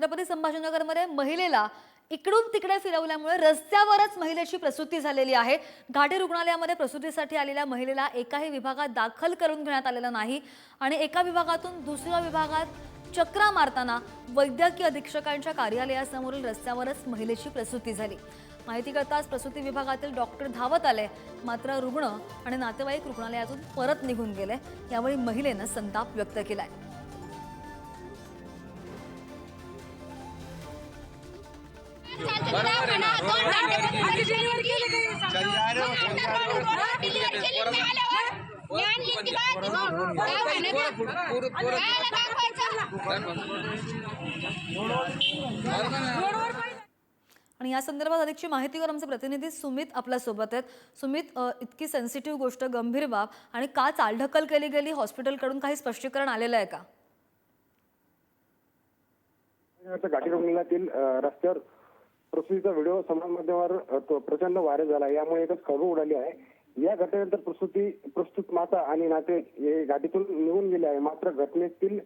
छत्रपती संभाजीनगरमध्ये महिलेला इकडून तिकडे फिरवल्यामुळे रस्त्यावरच महिलेची प्रसूती झालेली आहे। घाटी रुग्णालयामध्ये प्रसूतीसाठी आलेल्या महिलेला एकाही विभागात दाखल करून घेण्यात आलेलं नाही आणि एका विभागातून दुसऱ्या विभागात चक्रा मारताना वैद्यकीय अधीक्षकांच्या कार्यालयासमोरील रस्त्यावरच महिलेची प्रसूती झाली। माहिती कळताच प्रसूती विभागातील डॉक्टर धावत आले, मात्र रुग्ण आणि नातेवाईक रुग्णालयातून परत निघून गेले। यावेळी महिलेने संताप व्यक्त केलाय। आणि या संदर्भात अधिकची माहिती आमचे प्रतिनिधी सुमित आपल्या सोबत आहेत। सुमित, इतकी सेन्सिटिव्ह गोष्ट, गंभीर बाब आणि का चालढकल केली गेली, हॉस्पिटलकडून काही स्पष्टीकरण आलेलं आहे का? घाटी रुग्णालयातील रस्त्यावर प्रसूतीचा व्हिडिओ समाज माध्यमावर प्रचंड व्हायरल झाला। यामुळे एकच खळबळ उडाली आहे। या घटनेनंतर प्रसूत माता आणि नाते हे घाटीतून निघून गेले आहे। मात्र घटनेतील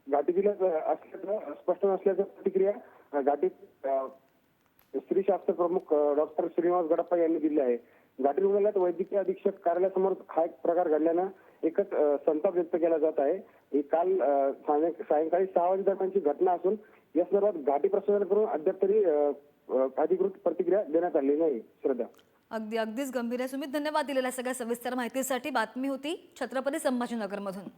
घाटीतील असल्याचं स्पष्ट नसल्याचं प्रतिक्रिया घाटीत स्त्रीशास्त्र प्रमुख डॉक्टर श्रीनिवास गडप्पा यांनी दिली आहे। घाटी रुग्णालयात वैद्यकीय अधीक्षक कार्यालयासमोर हा एक प्रकार घडल्यानं एकच संताप व्यक्त केला जात आहे। ही काल सायंकाळी 6 वाजे दरम्यानची घटना असून या संदर्भात घाटी प्रशासनाकडून अद्याप तरी अधिकृत प्रतिक्रिया देण्यात आली नाही। श्रद्धा, अगदीच गंभीर आहे। सुमित, धन्यवाद दिलेल्या सगळ्या सविस्तर माहितीसाठी। बातमी होती छत्रपती संभाजीनगरमधून।